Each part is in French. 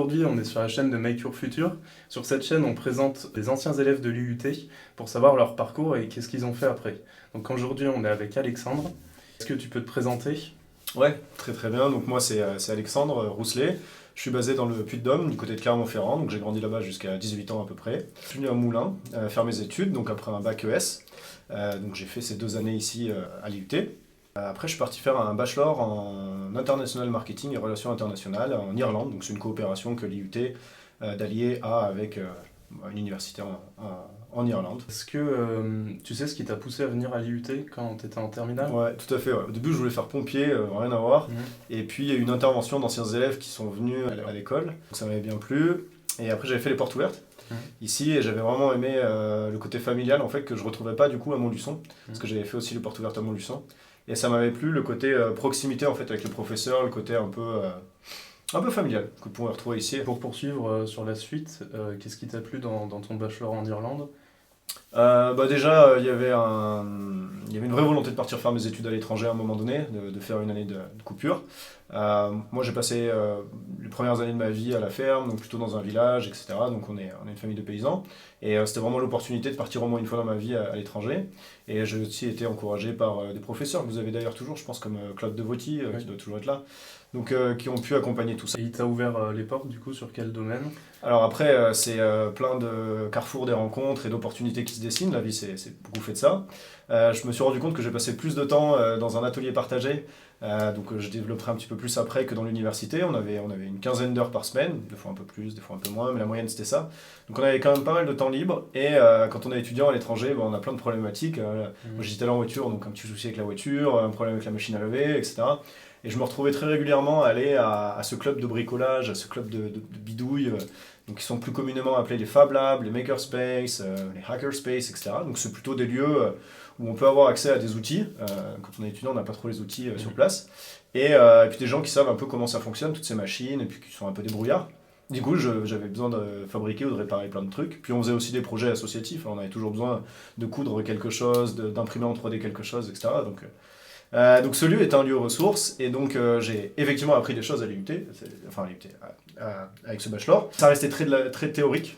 aujourd'hui, on est sur la chaîne de Make Your Future. Sur cette chaîne, on présente les anciens élèves de l'IUT pour savoir leur parcours et qu'est-ce qu'ils ont fait après. Donc aujourd'hui, on est avec Alexandre. Est-ce que tu peux te présenter? Ouais, très très bien. Donc moi c'est Alexandre Rousselet. Je suis basé dans le Puy-de-Dôme, du côté de Clermont-Ferrand. Donc j'ai grandi là-bas jusqu'à 18 ans à peu près. Je suis venu à Moulins faire mes études, donc après un bac ES. Donc j'ai fait ces 2 années ici à l'IUT. Après je suis parti faire un bachelor en international marketing et relations internationales en Irlande. Donc c'est une coopération que l'IUT d'Allier a avec une université en Irlande. Est-ce que tu sais ce qui t'a poussé à venir à l'IUT quand tu étais en terminale? Ouais, tout à fait. Ouais. Au début, je voulais faire pompier, rien à voir. Et puis, il y a eu une intervention d'anciens élèves qui sont venus à l'école. Donc, ça m'avait bien plu. Et après, j'avais fait les portes ouvertes ici. Et j'avais vraiment aimé le côté familial, en fait, que je retrouvais pas du coup à Montluçon. Parce que j'avais fait aussi les portes ouvertes à Montluçon. Et ça m'avait plu, le côté proximité, en fait, avec les professeurs, le côté un peu familial que vous pouvez retrouver ici. Pour poursuivre sur la suite, qu'est-ce qui t'a plu dans ton bachelor en Irlande? Déjà, il y avait une vraie volonté de partir faire mes études à l'étranger à un moment donné, de faire une année de coupure. Moi, j'ai passé les premières années de ma vie à la ferme, donc plutôt dans un village, etc. Donc on est une famille de paysans. Et c'était vraiment l'opportunité de partir au moins une fois dans ma vie à l'étranger. Et j'ai aussi été encouragé par des professeurs que vous avez d'ailleurs toujours, je pense, comme Claude Devoty, qui doit toujours être là, donc qui ont pu accompagner tout ça. Et il t'a ouvert les portes, du coup, sur quel domaine? Alors après, c'est plein de carrefours des rencontres et d'opportunités qui se dessinent. La vie, c'est beaucoup fait de ça. Je me suis rendu compte que j'ai passé plus de temps dans un atelier partagé. Donc je développerai un petit peu plus après que dans l'université. On avait une quinzaine d'heures par semaine, des fois un peu plus, des fois un peu moins, mais la moyenne c'était ça. Donc on avait quand même pas mal de temps libre. Et quand on est étudiant à l'étranger, on a plein de problématiques. Moi j'étais là en voiture, donc un petit souci avec la voiture, un problème avec la machine à laver, etc. Et je me retrouvais très régulièrement à aller à ce club de bricolage, à ce club de bidouilles, donc qui sont plus communément appelés les Fab Labs, les Makerspace, les Hackerspace, etc. Donc c'est plutôt des lieux où on peut avoir accès à des outils. Quand on est étudiant, on n'a pas trop les outils sur place. Et puis des gens qui savent un peu comment ça fonctionne, toutes ces machines, et puis qui sont un peu débrouillards. Du coup, j'avais besoin de fabriquer ou de réparer plein de trucs. Puis on faisait aussi des projets associatifs. On avait toujours besoin de coudre quelque chose, d'imprimer en 3D quelque chose, etc. Donc ce lieu est un lieu ressource, et donc j'ai effectivement appris des choses à l'IUT, enfin à l'IUT, avec ce bachelor. Ça restait très théorique.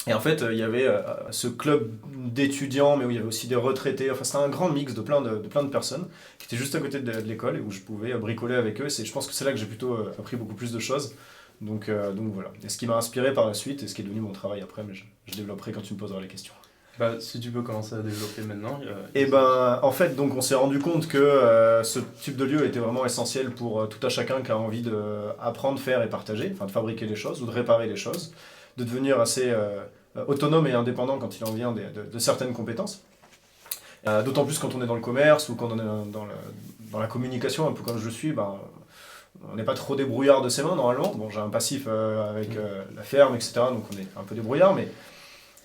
Et en fait, il y avait ce club d'étudiants, mais où il y avait aussi des retraités. Enfin, c'était un grand mix de plein de personnes qui étaient juste à côté de l'école et où je pouvais bricoler avec eux. Je pense que c'est là que j'ai plutôt appris beaucoup plus de choses. Donc voilà. Et ce qui m'a inspiré par la suite et ce qui est devenu mon travail après, mais je développerai quand tu me poseras les questions. Si tu peux commencer à développer maintenant. En fait, donc on s'est rendu compte que ce type de lieu était vraiment essentiel pour tout à chacun qui a envie d'apprendre, faire et partager, enfin de fabriquer des choses ou de réparer les choses, de devenir assez autonome et indépendant quand il en vient de certaines compétences. D'autant plus quand on est dans le commerce ou quand on est dans la communication, un peu comme je suis, on n'est pas trop débrouillard de ses mains normalement. Bon, j'ai un passif avec la ferme, etc. Donc on est un peu débrouillard, mais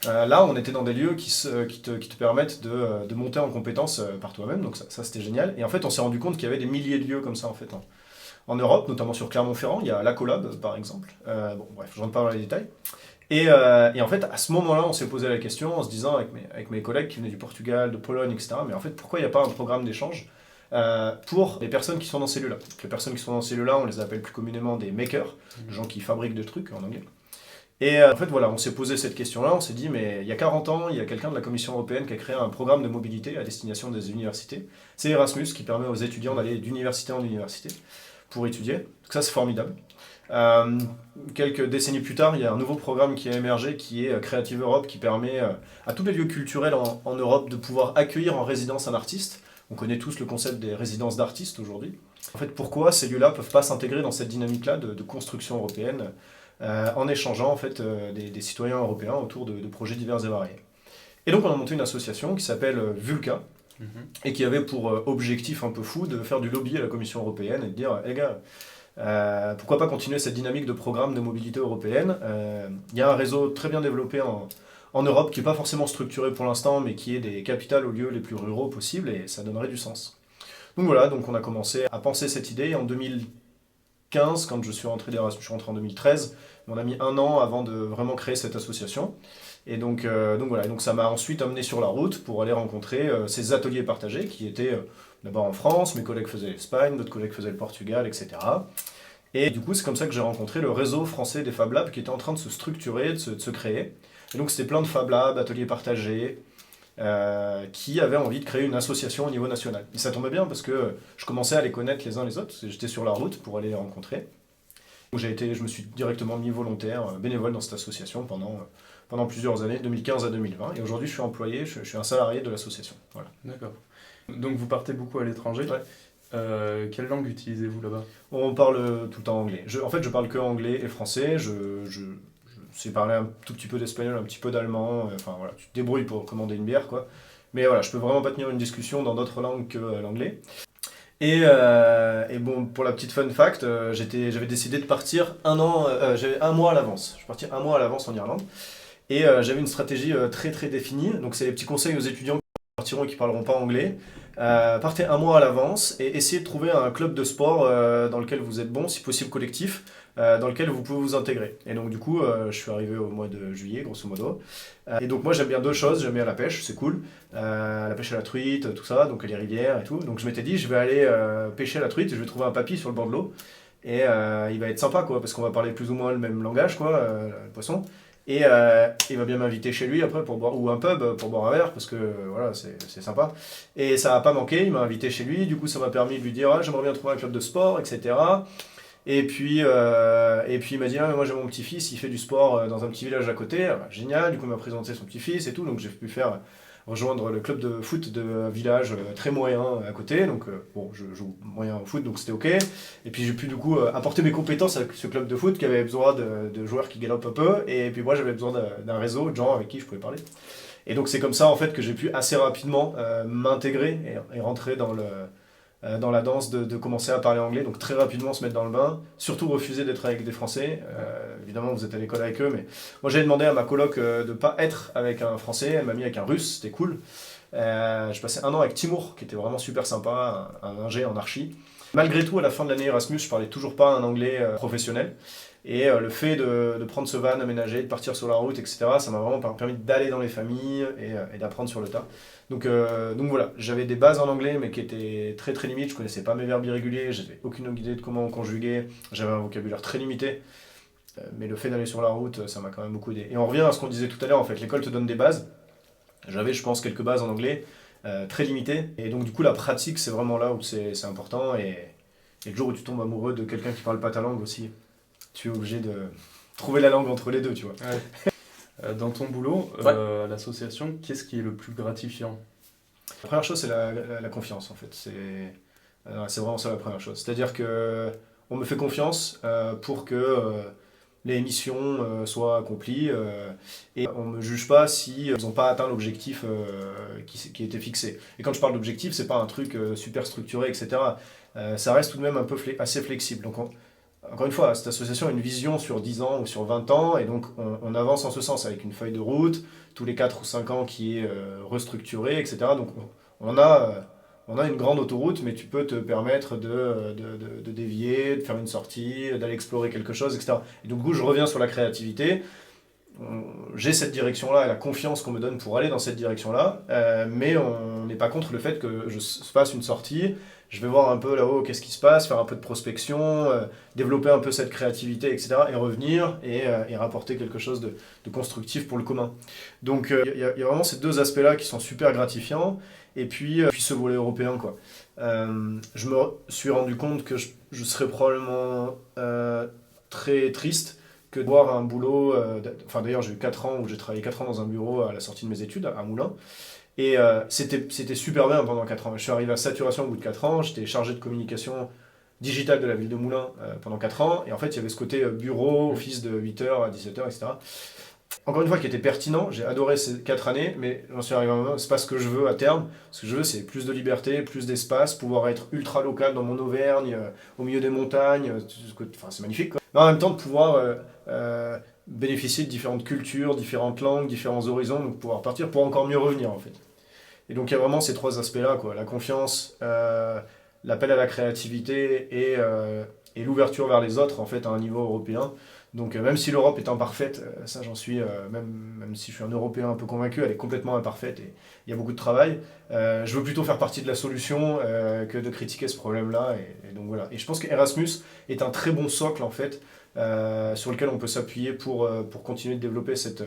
là, on était dans des lieux qui te permettent de monter en compétences par toi-même, donc ça c'était génial. Et en fait, on s'est rendu compte qu'il y avait des milliers de lieux comme ça en fait, en Europe, notamment sur Clermont-Ferrand. Il y a la Collab par exemple. Bref, je rentre pas dans les détails. Et en fait, à ce moment-là, on s'est posé la question en se disant, avec mes collègues qui venaient du Portugal, de Pologne, etc., mais en fait, pourquoi il n'y a pas un programme d'échange pour les personnes qui sont dans ces lieux-là? Les personnes qui sont dans ces lieux-là, on les appelle plus communément des makers, des gens qui fabriquent des trucs en anglais. Et en fait, voilà, on s'est posé cette question-là, on s'est dit, mais il y a 40 ans, il y a quelqu'un de la Commission européenne qui a créé un programme de mobilité à destination des universités. C'est Erasmus, qui permet aux étudiants d'aller d'université en université pour étudier. Donc ça, c'est formidable. Quelques décennies plus tard, il y a un nouveau programme qui a émergé, qui est Creative Europe, qui permet à tous les lieux culturels en Europe de pouvoir accueillir en résidence un artiste. On connaît tous le concept des résidences d'artistes aujourd'hui. En fait, pourquoi ces lieux-là ne peuvent pas s'intégrer dans cette dynamique-là de construction européenne en échangeant en fait, des citoyens européens autour de projets divers et variés. Et donc on a monté une association qui s'appelle Vulca, et qui avait pour objectif un peu fou de faire du lobby à la Commission européenne et de dire hey gars, pourquoi pas continuer cette dynamique de programme de mobilité européenne. Il y a un réseau très bien développé en Europe qui n'est pas forcément structuré pour l'instant, mais qui est des capitales aux lieux les plus ruraux possibles, et ça donnerait du sens. Donc voilà, donc on a commencé à penser cette idée en 2015, quand je suis rentré d'Erasmus, je suis rentré en 2013, on a mis 1 an avant de vraiment créer cette association. Et donc voilà, donc ça m'a ensuite amené sur la route pour aller rencontrer ces ateliers partagés qui étaient d'abord en France, mes collègues faisaient l'Espagne, d'autres collègues faisaient le Portugal, etc. Et du coup, c'est comme ça que j'ai rencontré le réseau français des Fab Labs qui était en train de se structurer, de se créer. Et donc, c'était plein de Fab Labs, ateliers partagés, qui avaient envie de créer une association au niveau national. Et ça tombait bien parce que je commençais à les connaître les uns les autres. J'étais sur la route pour aller les rencontrer. Donc, je me suis directement mis volontaire, bénévole dans cette association pendant plusieurs années, 2015 à 2020. Et aujourd'hui, je suis employé, je suis un salarié de l'association. Voilà. D'accord. Donc vous partez beaucoup à l'étranger. Ouais. Quelle langue utilisez-vous là-bas? On parle tout le temps anglais. En fait, je parle que anglais et français. Je sais parler un tout petit peu d'espagnol, un petit peu d'allemand. Enfin voilà, tu te débrouilles pour commander une bière, quoi. Mais voilà, je peux vraiment pas tenir une discussion dans d'autres langues que l'anglais. Et bon, pour la petite fun fact, j'avais décidé de partir j'avais un mois à l'avance. Je suis parti un mois à l'avance en Irlande. Et j'avais une stratégie très très définie. Donc c'est les petits conseils aux étudiants qui partiront et qui parleront pas anglais. Partez un mois à l'avance et essayez de trouver un club de sport dans lequel vous êtes bon, si possible collectif, dans lequel vous pouvez vous intégrer. Et donc du coup, je suis arrivé au mois de juillet, grosso modo. Et donc moi j'aime bien deux choses, j'aime bien la pêche, c'est cool. La pêche à la truite, tout ça, donc les rivières et tout. Donc je m'étais dit, je vais aller pêcher à la truite, je vais trouver un papy sur le bord de l'eau. Et il va être sympa, quoi, parce qu'on va parler plus ou moins le même langage, quoi, le poisson. Et il va bien m'inviter chez lui après pour boire, ou un pub pour boire un verre, parce que voilà, c'est sympa. Et ça n'a pas manqué, il m'a invité chez lui, du coup ça m'a permis de lui dire ah, j'aimerais bien trouver un club de sport, etc. Et puis il m'a dit ah, mais moi j'ai mon petit-fils, il fait du sport dans un petit village à côté. Ah, bah, génial, du coup il m'a présenté son petit-fils et tout, donc j'ai pu rejoindre le club de foot de village très moyen à côté. Donc bon, je joue moyen au foot, donc c'était ok. Et puis j'ai pu du coup apporter mes compétences avec ce club de foot qui avait besoin de joueurs qui galopent un peu. Et puis moi j'avais besoin d'un réseau de gens avec qui je pouvais parler. Et donc c'est comme ça en fait que j'ai pu assez rapidement m'intégrer et rentrer dans la danse de commencer à parler anglais, donc très rapidement se mettre dans le bain, surtout refuser d'être avec des Français. Évidemment, vous êtes à l'école avec eux, mais moi j'ai demandé à ma coloc de ne pas être avec un Français, elle m'a mis avec un Russe, c'était cool. Je passais un an avec Timur, qui était vraiment super sympa, un ingé en archi. Malgré tout, à la fin de l'année Erasmus, je parlais toujours pas un anglais professionnel. Et le fait de prendre ce van aménagé, de partir sur la route, etc., ça m'a vraiment permis d'aller dans les familles et d'apprendre sur le tas. Donc voilà, j'avais des bases en anglais, mais qui étaient très très limites. Je connaissais pas mes verbes irréguliers, j'avais aucune idée de comment on conjuguait, j'avais un vocabulaire très limité. Mais le fait d'aller sur la route, ça m'a quand même beaucoup aidé. Et on revient à ce qu'on disait tout à l'heure, en fait, l'école te donne des bases. J'avais, je pense, quelques bases en anglais, très limitées. Et donc du coup, la pratique, c'est vraiment là où c'est important. Et le jour où tu tombes amoureux de quelqu'un qui parle pas ta langue aussi, tu es obligé de trouver la langue entre les deux, tu vois. Ouais. Dans ton boulot, Ouais. à l'association, qu'est-ce qui est le plus gratifiant? La première chose, c'est la confiance, en fait. C'est vraiment ça la première chose. C'est-à-dire que on me fait confiance pour que les missions soient accomplies et on ne me juge pas si ils n'ont pas atteint l'objectif qui était fixé. Et quand je parle d'objectif, c'est pas un truc super structuré, etc. Ça reste tout de même un peu assez flexible. Donc encore une fois, cette association a une vision sur 10 ans ou sur 20 ans, et donc on avance en ce sens avec une feuille de route, tous les 4 ou 5 ans qui est restructurée, etc. Donc on a une grande autoroute, mais tu peux te permettre de dévier, de faire une sortie, d'aller explorer quelque chose, etc. Et donc, du coup, je reviens sur la créativité. J'ai cette direction-là et la confiance qu'on me donne pour aller dans cette direction-là, mais on n'est pas contre le fait que je fasse une sortie. Je vais voir un peu là-haut qu'est-ce qui se passe, faire un peu de prospection, développer un peu cette créativité, etc. et revenir et rapporter quelque chose de constructif pour le commun. Donc il y a vraiment ces deux aspects-là qui sont super gratifiants. Et puis ce volet européen, quoi. Je me suis rendu compte que je serais probablement très triste que de voir un boulot. Enfin, d'ailleurs, j'ai eu 4 ans où j'ai travaillé 4 ans dans un bureau à la sortie de mes études, à Moulins. Et c'était super bien pendant 4 ans. Je suis arrivé à saturation au bout de 4 ans. J'étais chargé de communication digitale de la ville de Moulins pendant 4 ans. Et en fait, il y avait ce côté bureau, office de 8h à 17h, etc. Encore une fois, qui était pertinent. J'ai adoré ces 4 années, mais j'en suis arrivé à un moment, c'est pas ce que je veux à terme. Ce que je veux, c'est plus de liberté, plus d'espace, pouvoir être ultra local dans mon Auvergne, au milieu des montagnes. Enfin, c'est magnifique, quoi. Mais en même temps, de pouvoir bénéficier de différentes cultures, différentes langues, différents horizons, donc pouvoir partir pour encore mieux revenir, en fait. Et donc, il y a vraiment ces 3 aspects-là, quoi. La confiance, l'appel à la créativité et l'ouverture vers les autres, en fait, à un niveau européen. Donc même si l'Europe est imparfaite, ça j'en suis, même si je suis un Européen un peu convaincu, elle est complètement imparfaite et il y a beaucoup de travail. Je veux plutôt faire partie de la solution que de critiquer ce problème-là. Et donc voilà. Et je pense qu'Erasmus est un très bon socle en fait, sur lequel on peut s'appuyer pour continuer de développer cette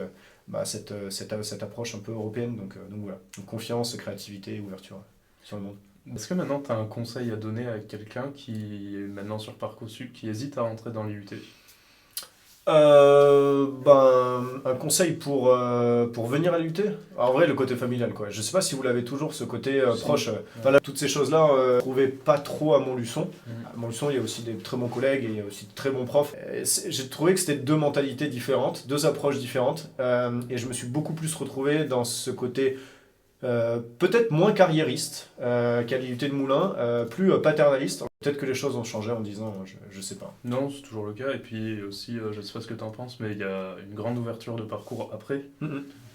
approche un peu européenne. Donc voilà. Donc, confiance, créativité et ouverture sur le monde. Est-ce que maintenant tu as un conseil à donner à quelqu'un qui est maintenant sur Parcoursup, qui hésite à rentrer dans l'IUT? Un conseil pour venir à l'UT. En vrai, le côté familial, quoi. Je sais pas si vous l'avez toujours, ce côté Si. proche. Enfin, là, toutes ces choses-là, je trouvais pas trop à Montluçon. À Montluçon, il y a aussi des très bons collègues et il y a aussi de très bons profs. J'ai trouvé que c'était deux mentalités différentes, deux approches différentes. Et je me suis beaucoup plus retrouvé dans ce côté peut-être moins carriériste qu'à l'IUT de Moulins, plus paternaliste. Peut-être que les choses ont changé en 10 ans, je sais pas. Non, c'est toujours le cas. Et puis aussi, je sais pas ce que tu en penses, mais il y a une grande ouverture de parcours après.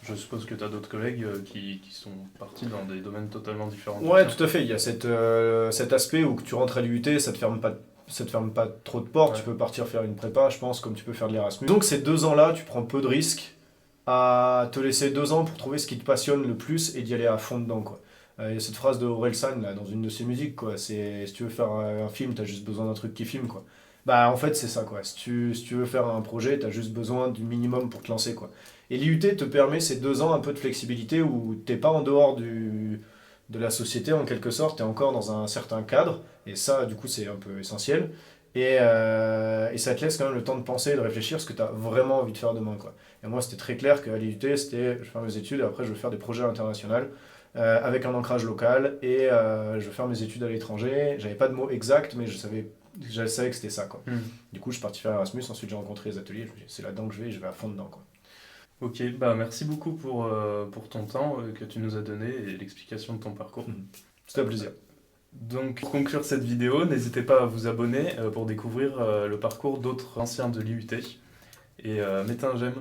Je suppose que tu as d'autres collègues qui sont partis dans des domaines totalement différents. Ouais, tout à fait. Il y a cet aspect où que tu rentres à l'IUT, ça te ferme pas trop de portes. Ouais. Tu peux partir faire une prépa, je pense, comme tu peux faire de l'Erasmus. Donc ces 2 ans-là, tu prends peu de risques à te laisser 2 ans pour trouver ce qui te passionne le plus et d'y aller à fond dedans, quoi. Il y a cette phrase de Orelsan là, dans une de ses musiques, quoi. C'est si tu veux faire un film, t'as juste besoin d'un truc qui filme, quoi. Bah en fait c'est ça, quoi. Si tu veux faire un projet, t'as juste besoin du minimum pour te lancer, quoi. Et l'IUT te permet ces 2 ans un peu de flexibilité où t'es pas en dehors de la société en quelque sorte, t'es encore dans un certain cadre, et ça du coup c'est un peu essentiel. Et ça te laisse quand même le temps de penser et de réfléchir ce que tu as vraiment envie de faire demain, quoi. Et moi, c'était très clair qu'à l'IUT, c'était je vais faire mes études et après je vais faire des projets internationaux avec un ancrage local et je vais faire mes études à l'étranger. J'avais pas de mots exacts, mais je savais que c'était ça, quoi. Du coup, je suis parti faire Erasmus, ensuite j'ai rencontré les ateliers, je me suis dit, c'est là-dedans que je vais à fond dedans, quoi. Ok, bah merci beaucoup pour ton temps que tu nous as donné et l'explication de ton parcours. C'était un plaisir. Donc, pour conclure cette vidéo, n'hésitez pas à vous abonner pour découvrir le parcours d'autres anciens de l'IUT. Et mettez un j'aime.